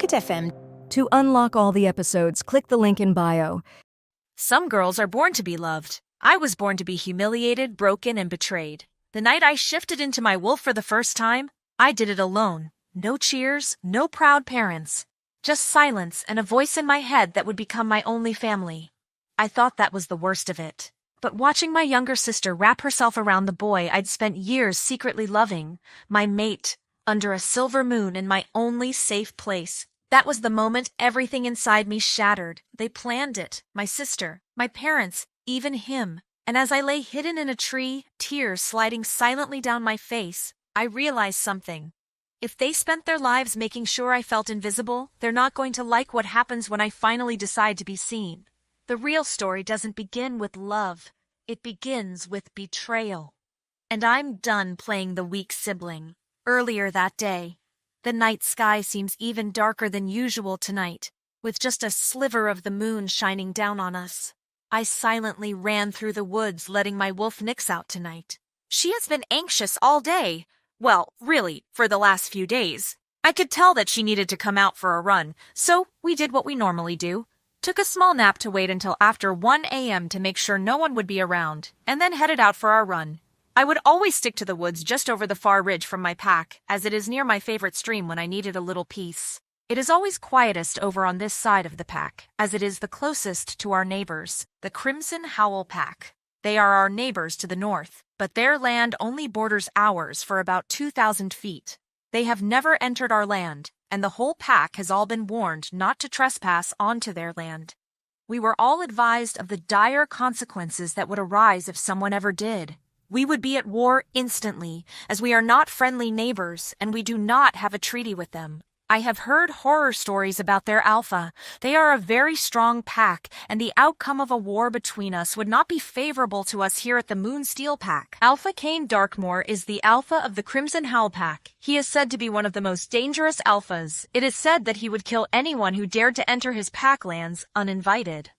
Pocket FM. To unlock all the episodes, click the link in bio. Some girls are born to be loved. I was born to be humiliated, broken, and betrayed. The night I shifted into my wolf for the first time, I did it alone. No cheers, no proud parents. Just silence and a voice in my head that would become my only family. I thought that was the worst of it. But watching my younger sister wrap herself around the boy I'd spent years secretly loving, my mate, under a silver moon in my only safe place, that was the moment everything inside me shattered. They planned it, my sister, my parents, even him. And as I lay hidden in a tree, tears sliding silently down my face, I realized something. If they spent their lives making sure I felt invisible, they're not going to like what happens when I finally decide to be seen. The real story doesn't begin with love. It begins with betrayal. And I'm done playing the weak sibling. Earlier that day, the night sky seems even darker than usual tonight, with just a sliver of the moon shining down on us. I silently ran through the woods, letting my wolf Nix out tonight. She has been anxious all day. Well, really, for the last few days. I could tell that she needed to come out for a run, so we did what we normally do. Took a small nap to wait until after 1 a.m. to make sure no one would be around, and then headed out for our run. I would always stick to the woods just over the far ridge from my pack, as it is near my favorite stream when I needed a little peace. It is always quietest over on this side of the pack, as it is the closest to our neighbors, the Crimson Howl Pack. They are our neighbors to the north, but their land only borders ours for about 2,000 feet. They have never entered our land, and the whole pack has all been warned not to trespass onto their land. We were all advised of the dire consequences that would arise if someone ever did. We would be at war instantly, as we are not friendly neighbors, and we do not have a treaty with them. I have heard horror stories about their alpha. They are a very strong pack, and the outcome of a war between us would not be favorable to us here at the Moonsteel Pack. Alpha Kane Darkmoor is the alpha of the Crimson Howl Pack. He is said to be one of the most dangerous alphas. It is said that he would kill anyone who dared to enter his pack lands uninvited.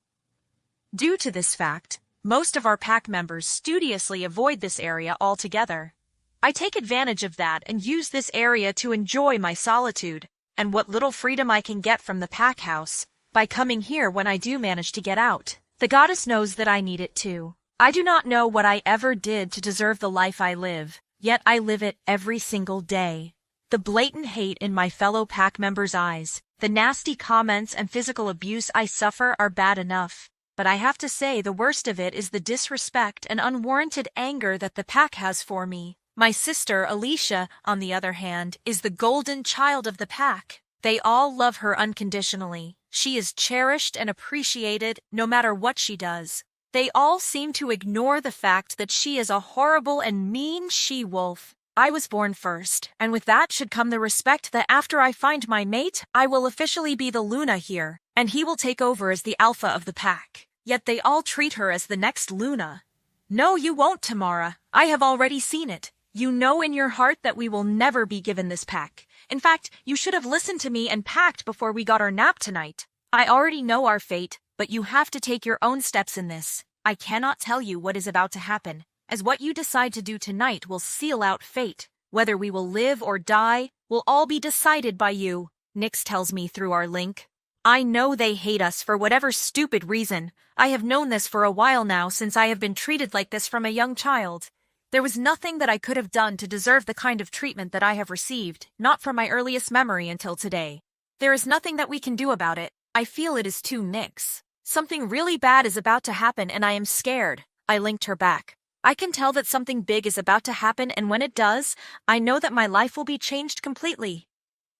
Due to this fact, most of our pack members studiously avoid this area altogether. I take advantage of that and use this area to enjoy my solitude and what little freedom I can get from the pack house by coming here when I do manage to get out. The goddess knows that I need it too. I do not know what I ever did to deserve the life I live, yet I live it every single day. The blatant hate in my fellow pack members' eyes, the nasty comments and physical abuse I suffer are bad enough. But I have to say the worst of it is the disrespect and unwarranted anger that the pack has for me. My sister, Alicia, on the other hand, is the golden child of the pack. They all love her unconditionally. She is cherished and appreciated no matter what she does. They all seem to ignore the fact that she is a horrible and mean she-wolf. I was born first, and with that should come the respect that after I find my mate, I will officially be the Luna here, and he will take over as the alpha of the pack. Yet they all treat her as the next Luna. No, you won't, Tamara. I have already seen it. You know in your heart that we will never be given this pack. In fact, you should have listened to me and packed before we got our nap tonight. I already know our fate, but you have to take your own steps in this. I cannot tell you what is about to happen, as what you decide to do tonight will seal out fate. Whether we will live or die will all be decided by you, Nix tells me through our link. I know they hate us for whatever stupid reason. I have known this for a while now since I have been treated like this from a young child. There was nothing that I could have done to deserve the kind of treatment that I have received, not from my earliest memory until today. There is nothing that we can do about it. I feel it is too Nix. Something really bad is about to happen and I am scared. I linked her back. I can tell that something big is about to happen, and when it does, I know that my life will be changed completely.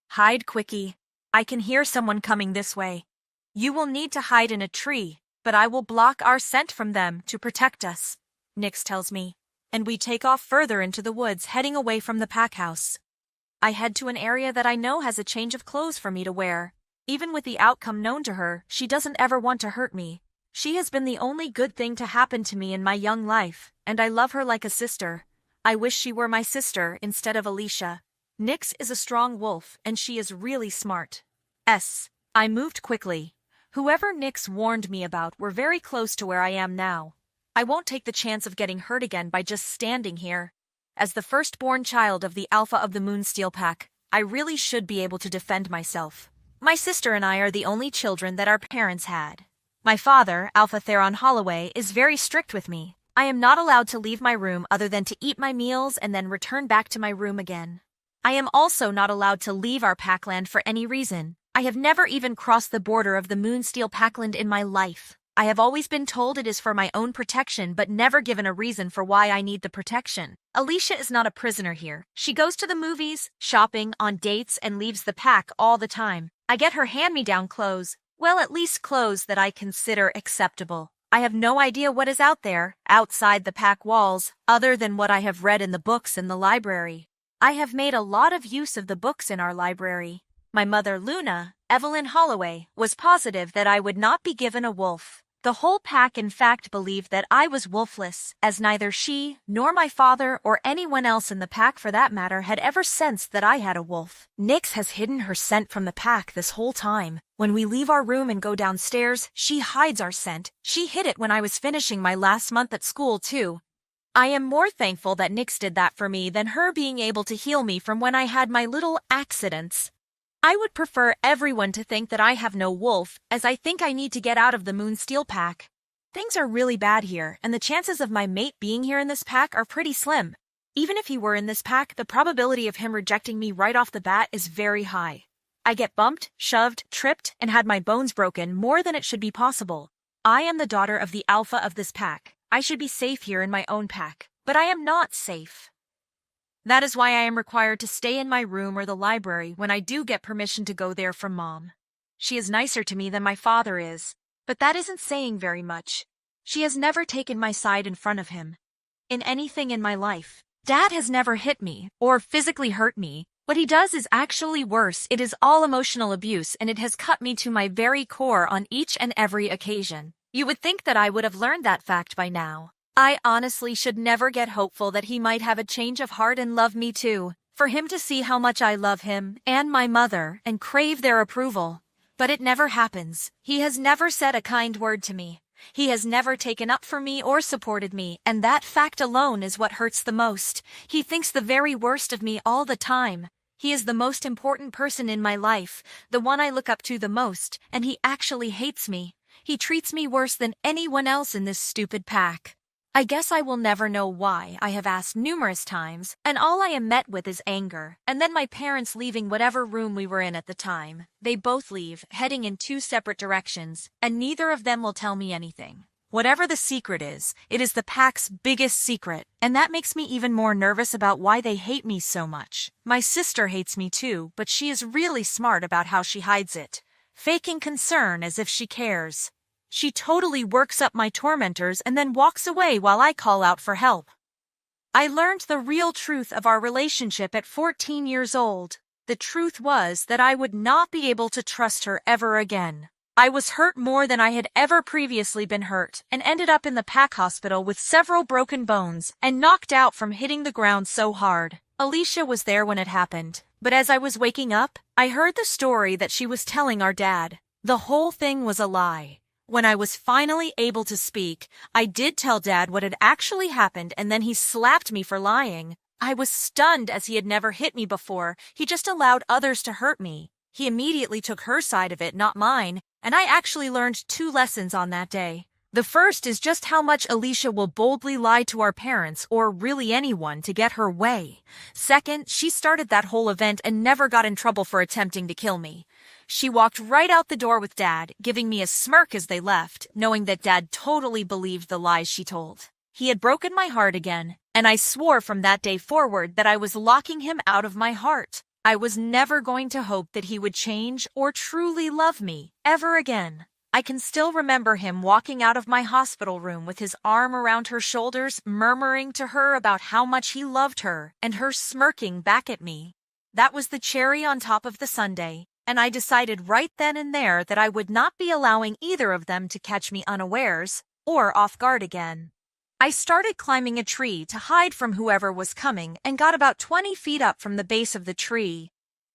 Hide, Quickie. I can hear someone coming this way. You will need to hide in a tree, but I will block our scent from them to protect us, Nix tells me. And we take off further into the woods, heading away from the pack house. I head to an area that I know has a change of clothes for me to wear. Even with the outcome known to her, she doesn't ever want to hurt me. She has been the only good thing to happen to me in my young life, and I love her like a sister. I wish she were my sister instead of Alicia. Nix is a strong wolf, and she is really smart. I moved quickly. Whoever Nix warned me about were very close to where I am now. I won't take the chance of getting hurt again by just standing here. As the firstborn child of the Alpha of the Moonsteel Pack, I really should be able to defend myself. My sister and I are the only children that our parents had. My father, Alpha Theron Holloway, is very strict with me. I am not allowed to leave my room other than to eat my meals and then return back to my room again. I am also not allowed to leave our Packland for any reason. I have never even crossed the border of the Moonsteel Packland in my life. I have always been told it is for my own protection but never given a reason for why I need the protection. Alicia is not a prisoner here. She goes to the movies, shopping, on dates, and leaves the pack all the time. I get her hand-me-down clothes. Well, at least clothes that I consider acceptable. I have no idea what is out there, outside the pack walls, other than what I have read in the books in the library. I have made a lot of use of the books in our library. My mother, Luna, Evelyn Holloway, was positive that I would not be given a wolf. The whole pack in fact believed that I was wolfless, as neither she, nor my father, or anyone else in the pack for that matter had ever sensed that I had a wolf. Nyx has hidden her scent from the pack this whole time. When we leave our room and go downstairs, she hides our scent. She hid it when I was finishing my last month at school too. I am more thankful that Nyx did that for me than her being able to heal me from when I had my little accidents. I would prefer everyone to think that I have no wolf, as I think I need to get out of the Moonsteel pack. Things are really bad here, and the chances of my mate being here in this pack are pretty slim. Even if he were in this pack, the probability of him rejecting me right off the bat is very high. I get bumped, shoved, tripped, and had my bones broken more than it should be possible. I am the daughter of the alpha of this pack. I should be safe here in my own pack, but I am not safe. That is why I am required to stay in my room or the library when I do get permission to go there from Mom. She is nicer to me than my father is, but that isn't saying very much. She has never taken my side in front of him. In anything in my life, Dad has never hit me or physically hurt me. What he does is actually worse. It is all emotional abuse, and it has cut me to my very core on each and every occasion. You would think that I would have learned that fact by now. I honestly should never get hopeful that he might have a change of heart and love me too, for him to see how much I love him and my mother and crave their approval. But it never happens. He has never said a kind word to me. He has never taken up for me or supported me, and that fact alone is what hurts the most. He thinks the very worst of me all the time. He is the most important person in my life, the one I look up to the most, and he actually hates me. He treats me worse than anyone else in this stupid pack. I guess I will never know why. I have asked numerous times, and all I am met with is anger. And then my parents leaving whatever room we were in at the time. They both leave, heading in two separate directions, and neither of them will tell me anything. Whatever the secret is, it is the pack's biggest secret, and that makes me even more nervous about why they hate me so much. My sister hates me too, but she is really smart about how she hides it, faking concern as if she cares. She totally works up my tormentors and then walks away while I call out for help. I learned the real truth of our relationship at 14 years old. The truth was that I would not be able to trust her ever again. I was hurt more than I had ever previously been hurt, and ended up in the pack hospital with several broken bones and knocked out from hitting the ground so hard. Alicia was there when it happened, but as I was waking up, I heard the story that she was telling our dad. The whole thing was a lie. When I was finally able to speak, I did tell Dad what had actually happened, and then he slapped me for lying. I was stunned as he had never hit me before. He just allowed others to hurt me. He immediately took her side of it, not mine, and I actually learned 2 lessons on that day. The first is just how much Alicia will boldly lie to our parents, or really anyone, to get her way. Second, she started that whole event and never got in trouble for attempting to kill me. She walked right out the door with Dad, giving me a smirk as they left, knowing that Dad totally believed the lies she told. He had broken my heart again, and I swore from that day forward that I was locking him out of my heart. I was never going to hope that he would change or truly love me, ever again. I can still remember him walking out of my hospital room with his arm around her shoulders, murmuring to her about how much he loved her, and her smirking back at me. That was the cherry on top of the sundae, and I decided right then and there that I would not be allowing either of them to catch me unawares or off guard again. I started climbing a tree to hide from whoever was coming and got about 20 feet up from the base of the tree.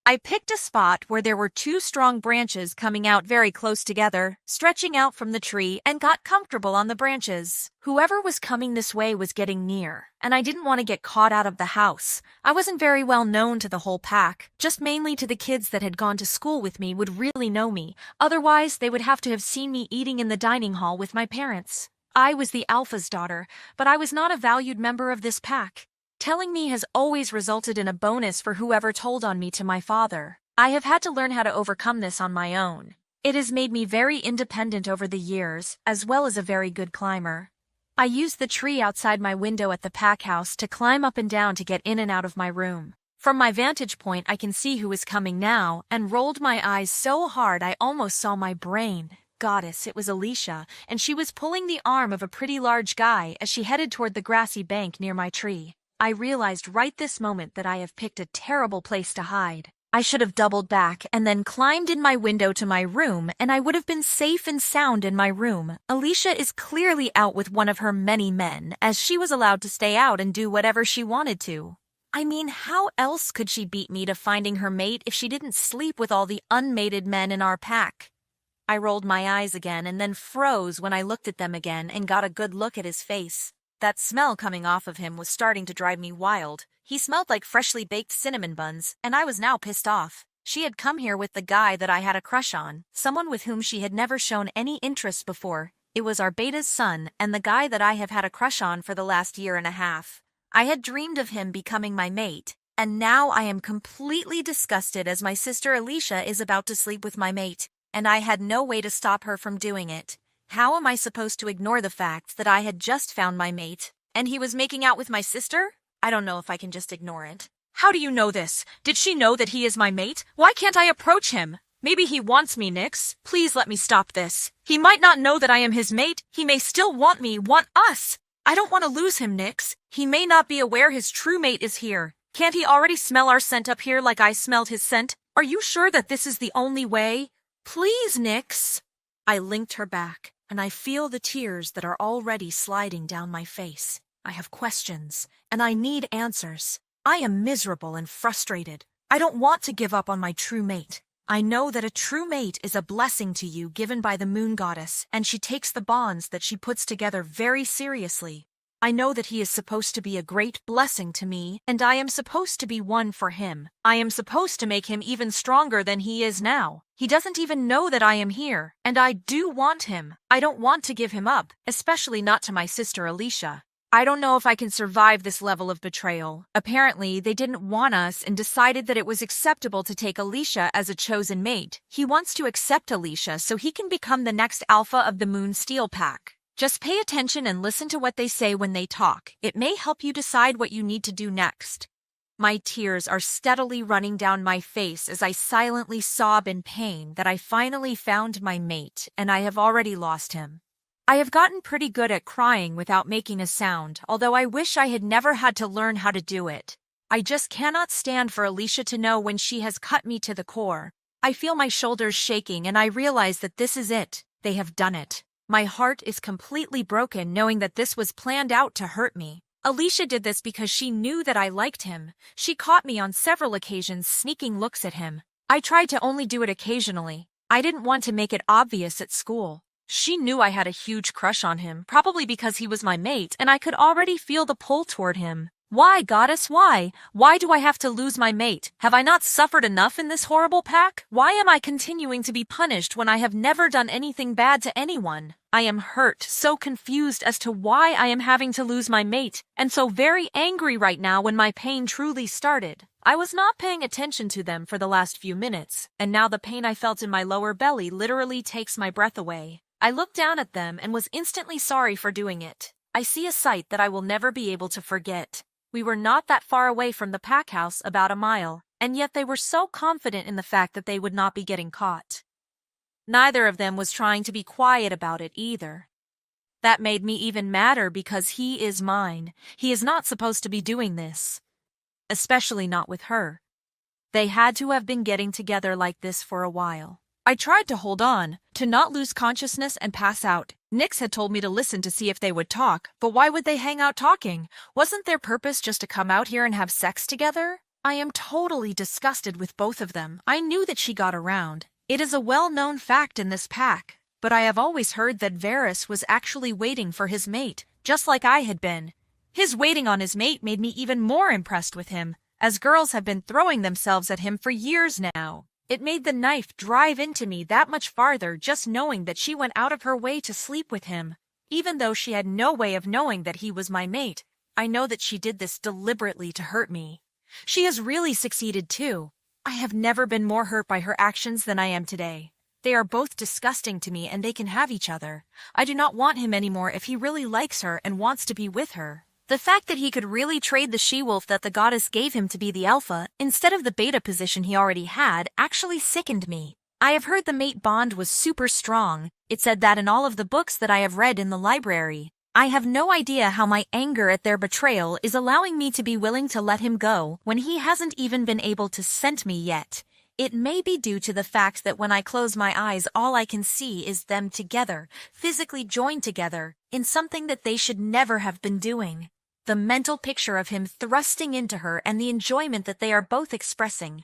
I picked a spot where there were two strong branches coming out very close together, stretching out from the tree, and got comfortable on the branches. Whoever was coming this way was getting near, and I didn't want to get caught out of the house. I wasn't very well known to the whole pack, just mainly to the kids that had gone to school with me would really know me. Otherwise, they would have to have seen me eating in the dining hall with my parents. I was the alpha's daughter, but I was not a valued member of this pack. Telling me has always resulted in a bonus for whoever told on me to my father. I have had to learn how to overcome this on my own. It has made me very independent over the years, as well as a very good climber. I used the tree outside my window at the pack house to climb up and down to get in and out of my room. From my vantage point, I can see who is coming now, and rolled my eyes so hard I almost saw my brain. Goddess, it was Alicia, and she was pulling the arm of a pretty large guy as she headed toward the grassy bank near my tree. I realized right this moment that I have picked a terrible place to hide. I should have doubled back and then climbed in my window to my room, and I would have been safe and sound in my room. Alicia is clearly out with one of her many men, as she was allowed to stay out and do whatever she wanted to. I mean, how else could she beat me to finding her mate if she didn't sleep with all the unmated men in our pack? I rolled my eyes again and then froze when I looked at them again and got a good look at his face. That smell coming off of him was starting to drive me wild. He smelled like freshly baked cinnamon buns, and I was now pissed off. She had come here with the guy that I had a crush on, someone with whom she had never shown any interest before. It was Arbeda's son, and the guy that I have had a crush on for the last year and a half. I had dreamed of him becoming my mate, and now I am completely disgusted as my sister Alicia is about to sleep with my mate, and I had no way to stop her from doing it. How am I supposed to ignore the fact that I had just found my mate, and he was making out with my sister? I don't know if I can just ignore it. How do you know this? Did she know that he is my mate? Why can't I approach him? Maybe he wants me, Nix. Please let me stop this. He might not know that I am his mate. He may still want me, want us. I don't want to lose him, Nix. He may not be aware his true mate is here. Can't he already smell our scent up here like I smelled his scent? Are you sure that this is the only way? Please, Nix. I linked her back, and I feel the tears that are already sliding down my face. I have questions, and I need answers. I am miserable and frustrated. I don't want to give up on my true mate. I know that a true mate is a blessing to you given by the moon goddess, and she takes the bonds that she puts together very seriously. I know that he is supposed to be a great blessing to me, and I am supposed to be one for him. I am supposed to make him even stronger than he is now. He doesn't even know that I am here, and I do want him. I don't want to give him up, especially not to my sister Alicia. I don't know if I can survive this level of betrayal. Apparently, they didn't want us and decided that it was acceptable to take Alicia as a chosen mate. He wants to accept Alicia so he can become the next alpha of the Moon Steel Pack. Just pay attention and listen to what they say when they talk. It may help you decide what you need to do next. My tears are steadily running down my face as I silently sob in pain that I finally found my mate and I have already lost him. I have gotten pretty good at crying without making a sound, although I wish I had never had to learn how to do it. I just cannot stand for Alicia to know when she has cut me to the core. I feel my shoulders shaking and I realize that this is it. They have done it. My heart is completely broken knowing that this was planned out to hurt me. Alicia did this because she knew that I liked him. She caught me on several occasions sneaking looks at him. I tried to only do it occasionally. I didn't want to make it obvious at school. She knew I had a huge crush on him, probably because he was my mate, and I could already feel the pull toward him. Why, goddess, why? Why do I have to lose my mate? Have I not suffered enough in this horrible pack? Why am I continuing to be punished when I have never done anything bad to anyone? I am hurt, so confused as to why I am having to lose my mate, and so very angry right now when my pain truly started. I was not paying attention to them for the last few minutes, and now the pain I felt in my lower belly literally takes my breath away. I looked down at them and was instantly sorry for doing it. I see a sight that I will never be able to forget. We were not that far away from the pack house, about a mile, and yet they were so confident in the fact that they would not be getting caught. Neither of them was trying to be quiet about it either. That made me even madder because he is mine. He is not supposed to be doing this. Especially not with her. They had to have been getting together like this for a while. I tried to hold on, to not lose consciousness and pass out. Nix had told me to listen to see if they would talk, but why would they hang out talking? Wasn't their purpose just to come out here and have sex together? I am totally disgusted with both of them. I knew that she got around. It is a well-known fact in this pack, but I have always heard that Varys was actually waiting for his mate, just like I had been. His waiting on his mate made me even more impressed with him, as girls have been throwing themselves at him for years now. It made the knife drive into me that much farther just knowing that she went out of her way to sleep with him. Even though she had no way of knowing that he was my mate, I know that she did this deliberately to hurt me. She has really succeeded too. I have never been more hurt by her actions than I am today. They are both disgusting to me and they can have each other. I do not want him anymore if he really likes her and wants to be with her. The fact that he could really trade the she-wolf that the goddess gave him to be the alpha instead of the beta position he already had actually sickened me. I have heard the mate bond was super strong. It said that in all of the books that I have read in the library. I have no idea how my anger at their betrayal is allowing me to be willing to let him go when he hasn't even been able to scent me yet. It may be due to the fact that when I close my eyes all I can see is them together, physically joined together, in something that they should never have been doing. The mental picture of him thrusting into her and the enjoyment that they are both expressing.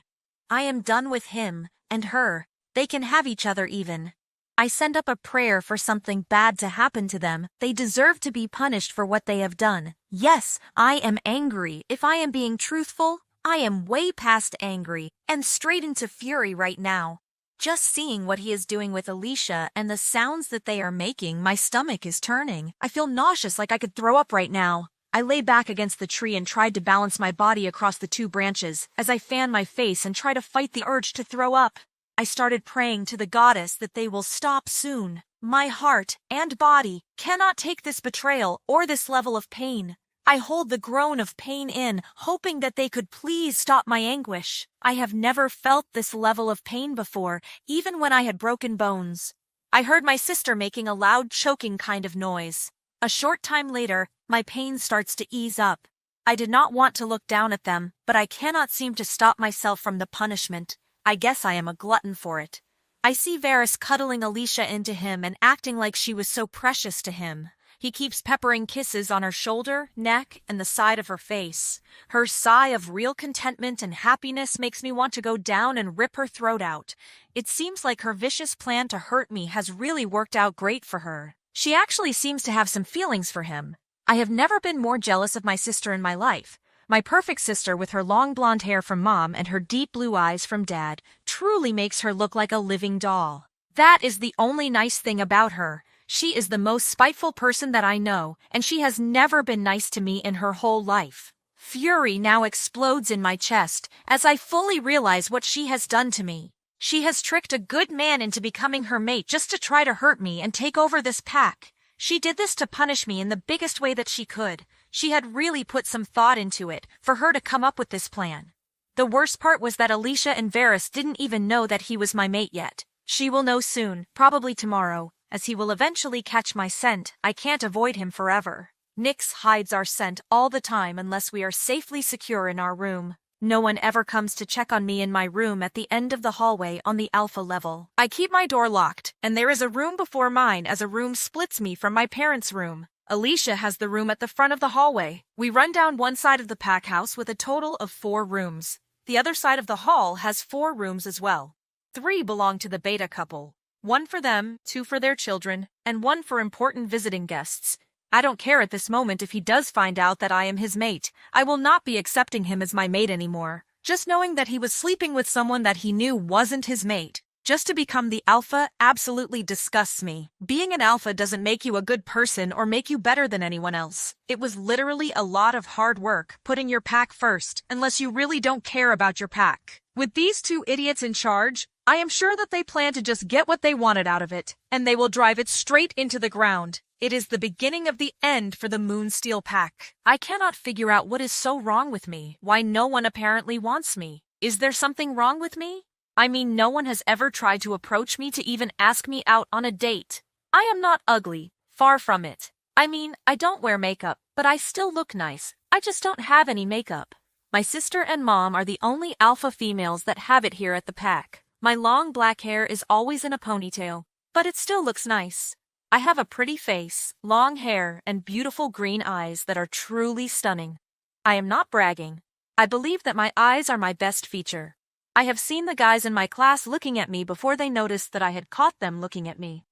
I am done with him and her. They can have each other even. I send up a prayer for something bad to happen to them. They deserve to be punished for what they have done. Yes, I am angry. If I am being truthful, I am way past angry and straight into fury right now. Just seeing what he is doing with Alicia and the sounds that they are making, my stomach is turning. I feel nauseous like I could throw up right now. I lay back against the tree and tried to balance my body across the two branches as I fan my face and try to fight the urge to throw up. I started praying to the goddess that they will stop soon. My heart and body cannot take this betrayal or this level of pain. I hold the groan of pain in, hoping that they could please stop my anguish. I have never felt this level of pain before, even when I had broken bones. I heard my sister making a loud choking kind of noise. A short time later, my pain starts to ease up. I did not want to look down at them, but I cannot seem to stop myself from the punishment. I guess I am a glutton for it. I see Varys cuddling Alicia into him and acting like she was so precious to him. He keeps peppering kisses on her shoulder, neck, and the side of her face. Her sigh of real contentment and happiness makes me want to go down and rip her throat out. It seems like her vicious plan to hurt me has really worked out great for her. She actually seems to have some feelings for him. I have never been more jealous of my sister in my life. My perfect sister with her long blonde hair from Mom and her deep blue eyes from Dad truly makes her look like a living doll. That is the only nice thing about her. She is the most spiteful person that I know, and she has never been nice to me in her whole life. Fury now explodes in my chest as I fully realize what she has done to me. She has tricked a good man into becoming her mate just to try to hurt me and take over this pack. She did this to punish me in the biggest way that she could. She had really put some thought into it for her to come up with this plan. The worst part was that Alicia and Varys didn't even know that he was my mate yet. She will know soon, probably tomorrow, as he will eventually catch my scent. I can't avoid him forever. Nyx hides our scent all the time unless we are safely secure in our room. No one ever comes to check on me in my room at the end of the hallway on the alpha level. I keep my door locked, and there is a room before mine as a room splits me from my parents' room. Alicia has the room at the front of the hallway. We run down one side of the pack house with a total of 4 rooms. The other side of the hall has 4 rooms as well. 3 belong to the beta couple. 1 for them, 2 for their children, and 1 for important visiting guests. I don't care at this moment if he does find out that I am his mate. I will not be accepting him as my mate anymore. Just knowing that he was sleeping with someone that he knew wasn't his mate, just to become the alpha, absolutely disgusts me. Being an alpha doesn't make you a good person or make you better than anyone else. It was literally a lot of hard work, putting your pack first, unless you really don't care about your pack. With these 2 idiots in charge, I am sure that they plan to just get what they wanted out of it, and they will drive it straight into the ground. It is the beginning of the end for the Moonsteel pack. I cannot figure out what is so wrong with me, why no one apparently wants me. Is there something wrong with me? I mean, no one has ever tried to approach me to even ask me out on a date. I am not ugly, far from it. I mean, I don't wear makeup, but I still look nice. I just don't have any makeup. My sister and Mom are the only alpha females that have it here at the pack. My long black hair is always in a ponytail, but it still looks nice. I have a pretty face, long hair, and beautiful green eyes that are truly stunning. I am not bragging. I believe that my eyes are my best feature. I have seen the guys in my class looking at me before they noticed that I had caught them looking at me.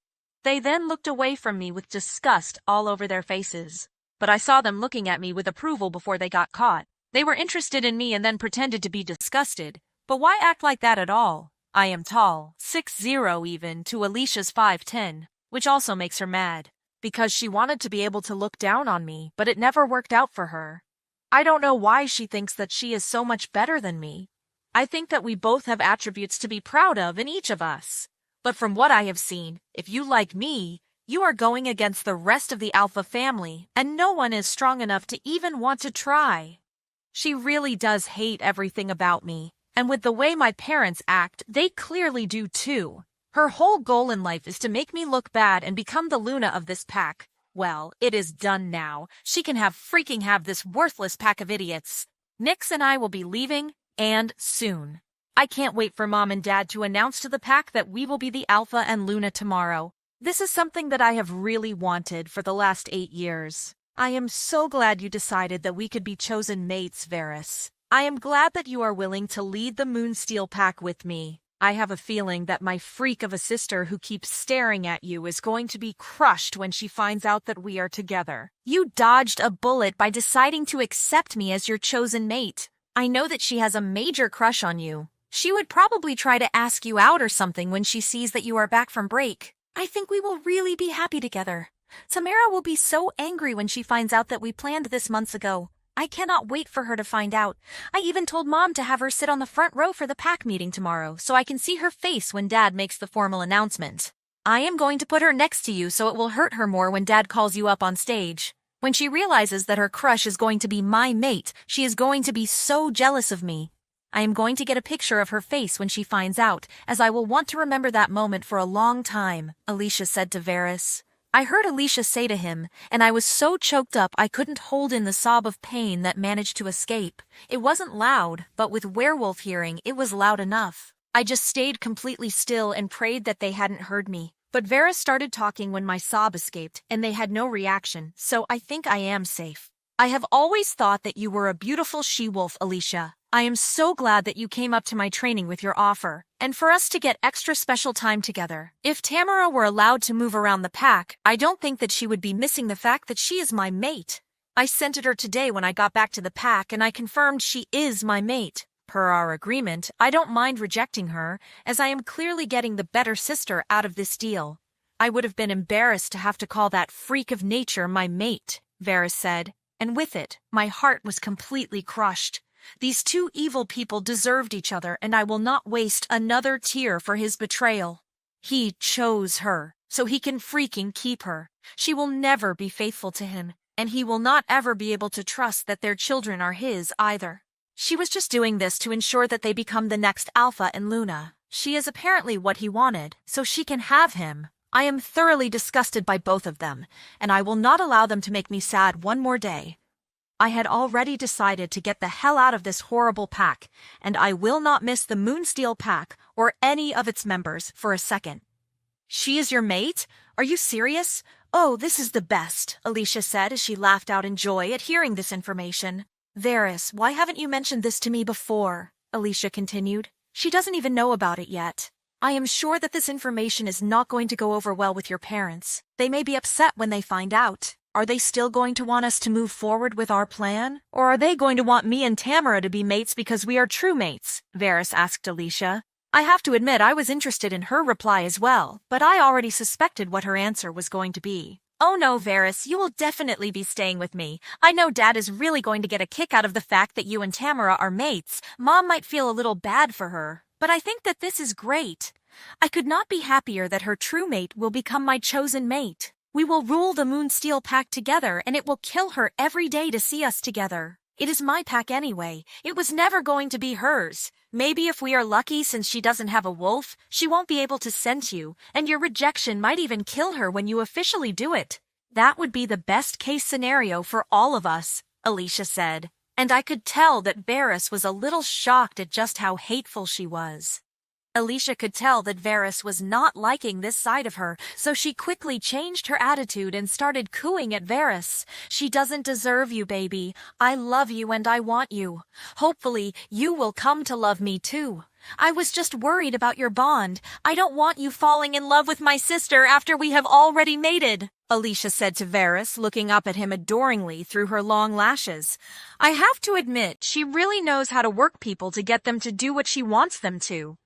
They then looked away from me with disgust all over their faces. But I saw them looking at me with approval before they got caught. They were interested in me and then pretended to be disgusted. But why act like that at all? I am tall, 6'0" even, to Alicia's 5'10", which also makes her mad. Because she wanted to be able to look down on me, but it never worked out for her. I don't know why she thinks that she is so much better than me. I think that we both have attributes to be proud of in each of us. But from what I have seen, if you like me, you are going against the rest of the Alpha family, and no one is strong enough to even want to try. She really does hate everything about me, and with the way my parents act, they clearly do too. Her whole goal in life is to make me look bad and become the Luna of this pack. Well, it is done now. She can have this worthless pack of idiots. Nix and I will be leaving, and soon. I can't wait for Mom and Dad to announce to the pack that we will be the Alpha and Luna tomorrow. This is something that I have really wanted for the last 8 years. I am so glad you decided that we could be chosen mates, Varys. I am glad that you are willing to lead the Moonsteel pack with me. I have a feeling that my freak of a sister who keeps staring at you is going to be crushed when she finds out that we are together. You dodged a bullet by deciding to accept me as your chosen mate. I know that she has a major crush on you. She would probably try to ask you out or something when she sees that you are back from break. I think we will really be happy together. Tamara will be so angry when she finds out that we planned this months ago. I cannot wait for her to find out. I even told Mom to have her sit on the front row for the pack meeting tomorrow so I can see her face when Dad makes the formal announcement. I am going to put her next to you so it will hurt her more when Dad calls you up on stage. When she realizes that her crush is going to be my mate, she is going to be so jealous of me. I am going to get a picture of her face when she finds out, as I will want to remember that moment for a long time, Alicia said to Varys. I heard Alicia say to him, and I was so choked up I couldn't hold in the sob of pain that managed to escape. It wasn't loud, but with werewolf hearing, it was loud enough. I just stayed completely still and prayed that they hadn't heard me. But Varys started talking when my sob escaped, and they had no reaction, so I think I am safe. I have always thought that you were a beautiful she-wolf, Alicia. I am so glad that you came up to my training with your offer, and for us to get extra special time together. If Tamara were allowed to move around the pack, I don't think that she would be missing the fact that she is my mate. I sent it her today when I got back to the pack, and I confirmed she is my mate. Per our agreement, I don't mind rejecting her, as I am clearly getting the better sister out of this deal. I would have been embarrassed to have to call that freak of nature my mate, Varys said, and with it, my heart was completely crushed. These two evil people deserved each other, and I will not waste another tear for his betrayal. He chose her, so he can freaking keep her. She will never be faithful to him, and he will not ever be able to trust that their children are his either. She was just doing this to ensure that they become the next Alpha and Luna. She is apparently what he wanted, so she can have him. I am thoroughly disgusted by both of them, and I will not allow them to make me sad one more day. I had already decided to get the hell out of this horrible pack, and I will not miss the Moonsteel pack or any of its members for a second. She is your mate? Are you serious? Oh, this is the best, Alicia said as she laughed out in joy at hearing this information. Varys, why haven't you mentioned this to me before? Alicia continued. She doesn't even know about it yet. I am sure that this information is not going to go over well with your parents. They may be upset when they find out. Are they still going to want us to move forward with our plan? Or are they going to want me and Tamara to be mates because we are true mates? Varys asked Alicia. I have to admit I was interested in her reply as well, but I already suspected what her answer was going to be. Oh no, Varys, you will definitely be staying with me. I know Dad is really going to get a kick out of the fact that you and Tamara are mates. Mom might feel a little bad for her, but I think that this is great. I could not be happier that her true mate will become my chosen mate. We will rule the Moonsteel pack together, and it will kill her every day to see us together. It is my pack anyway. It was never going to be hers. Maybe if we are lucky, since she doesn't have a wolf, she won't be able to scent you, and your rejection might even kill her when you officially do it. That would be the best-case scenario for all of us, Alicia said, and I could tell that Varys was a little shocked at just how hateful she was. Alicia could tell that Varys was not liking this side of her, so she quickly changed her attitude and started cooing at Varys. "She doesn't deserve you, baby. I love you and I want you. Hopefully, you will come to love me too. I was just worried about your bond. I don't want you falling in love with my sister after we have already mated," Alicia said to Varys, looking up at him adoringly through her long lashes. I have to admit, she really knows how to work people to get them to do what she wants them to.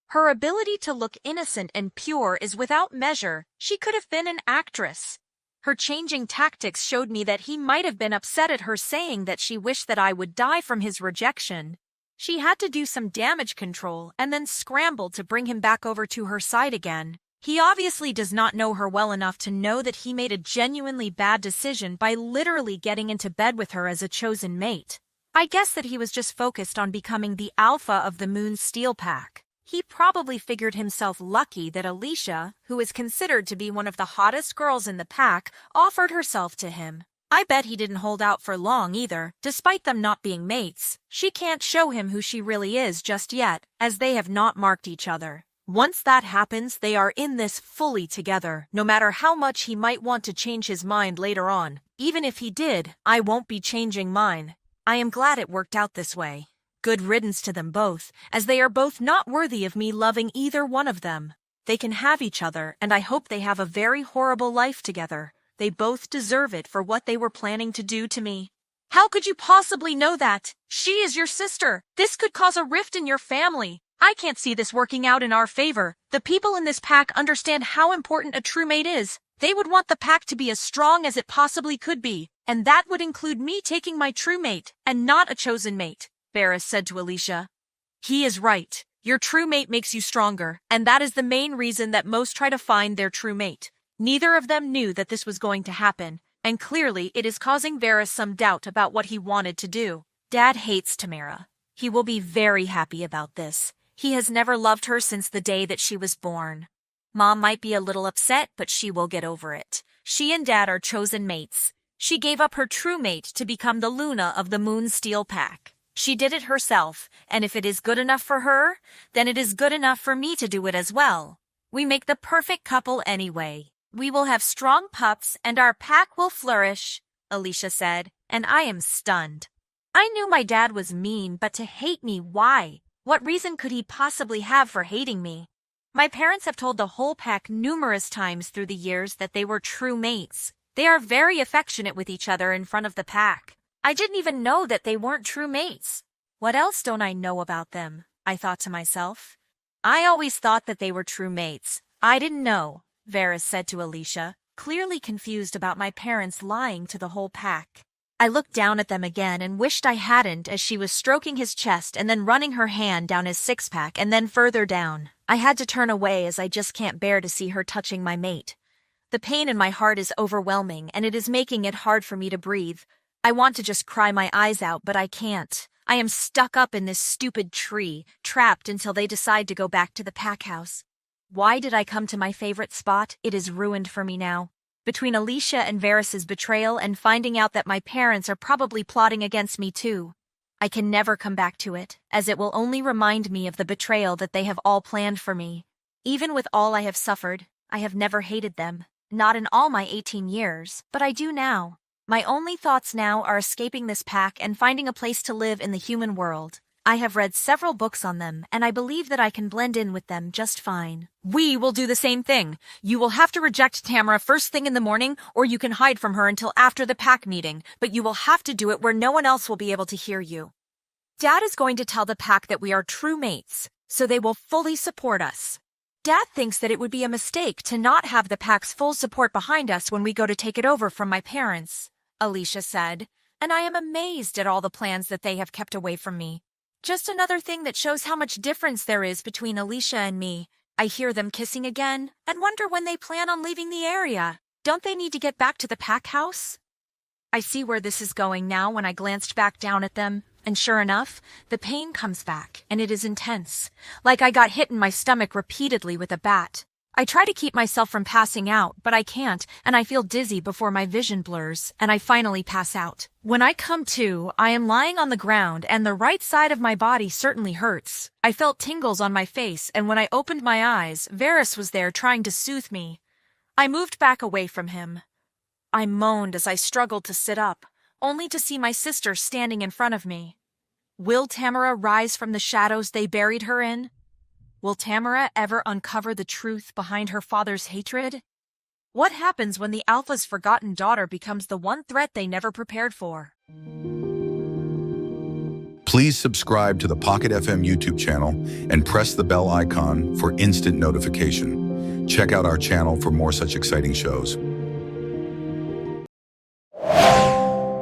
Her ability to look innocent and pure is without measure. She could have been an actress. Her changing tactics showed me that he might have been upset at her saying that she wished that I would die from his rejection. She had to do some damage control and then scramble to bring him back over to her side again. He obviously does not know her well enough to know that he made a genuinely bad decision by literally getting into bed with her as a chosen mate. I guess that he was just focused on becoming the alpha of the Moon Steel Pack. He probably figured himself lucky that Alicia, who is considered to be one of the hottest girls in the pack, offered herself to him. I bet he didn't hold out for long either, despite them not being mates. She can't show him who she really is just yet, as they have not marked each other. Once that happens, they are in this fully together, no matter how much he might want to change his mind later on. Even if he did, I won't be changing mine. I am glad it worked out this way. Good riddance to them both, as they are both not worthy of me loving either one of them. They can have each other, and I hope they have a very horrible life together. They both deserve it for what they were planning to do to me. How could you possibly know that? She is your sister. This could cause a rift in your family. I can't see this working out in our favor. The people in this pack understand how important a true mate is. They would want the pack to be as strong as it possibly could be, and that would include me taking my true mate, and not a chosen mate, Varys said to Alicia. He is right. Your true mate makes you stronger, and that is the main reason that most try to find their true mate. Neither of them knew that this was going to happen, and clearly it is causing Varys some doubt about what he wanted to do. Dad hates Tamara. He will be very happy about this. He has never loved her since the day that she was born. Mom might be a little upset, but she will get over it. She and Dad are chosen mates. She gave up her true mate to become the Luna of the Moon Steel Pack. She did it herself, and if it is good enough for her, then it is good enough for me to do it as well. We make the perfect couple anyway. We will have strong pups and our pack will flourish, Alicia said, and I am stunned. I knew my dad was mean, but to hate me, why? What reason could he possibly have for hating me? My parents have told the whole pack numerous times through the years that they were true mates. They are very affectionate with each other in front of the pack. I didn't even know that they weren't true mates. What else don't I know about them? I thought to myself. I always thought that they were true mates. I didn't know, Varys said to Alicia, clearly confused about my parents lying to the whole pack. I looked down at them again and wished I hadn't as she was stroking his chest and then running her hand down his six-pack and then further down. I had to turn away as I just can't bear to see her touching my mate. The pain in my heart is overwhelming and it is making it hard for me to breathe. I want to just cry my eyes out, but I can't. I am stuck up in this stupid tree, trapped until they decide to go back to the pack house. Why did I come to my favorite spot? It is ruined for me now. Between Alicia and Varys's betrayal and finding out that my parents are probably plotting against me too. I can never come back to it, as it will only remind me of the betrayal that they have all planned for me. Even with all I have suffered, I have never hated them. Not in all my 18 years, but I do now. My only thoughts now are escaping this pack and finding a place to live in the human world. I have read several books on them, and I believe that I can blend in with them just fine. We will do the same thing. You will have to reject Tamara first thing in the morning, or you can hide from her until after the pack meeting, but you will have to do it where no one else will be able to hear you. Dad is going to tell the pack that we are true mates, so they will fully support us. Dad thinks that it would be a mistake to not have the pack's full support behind us when we go to take it over from my parents, Alicia said, and I am amazed at all the plans that they have kept away from me. Just another thing that shows how much difference there is between Alicia and me. I hear them kissing again and wonder when they plan on leaving the area. Don't they need to get back to the pack house? I see where this is going now when I glanced back down at them, and sure enough, the pain comes back, and it is intense, like I got hit in my stomach repeatedly with a bat. I try to keep myself from passing out, but I can't, and I feel dizzy before my vision blurs, and I finally pass out. When I come to, I am lying on the ground, and the right side of my body certainly hurts. I felt tingles on my face, and when I opened my eyes, Varys was there trying to soothe me. I moved back away from him. I moaned as I struggled to sit up, only to see my sister standing in front of me. Will Tamara rise from the shadows they buried her in? Will Tamara ever uncover the truth behind her father's hatred? What happens when the Alpha's forgotten daughter becomes the one threat they never prepared for? Please subscribe to the Pocket FM YouTube channel and press the bell icon for instant notification. Check out our channel for more such exciting shows.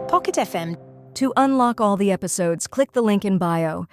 Pocket FM. To unlock all the episodes, click the link in bio.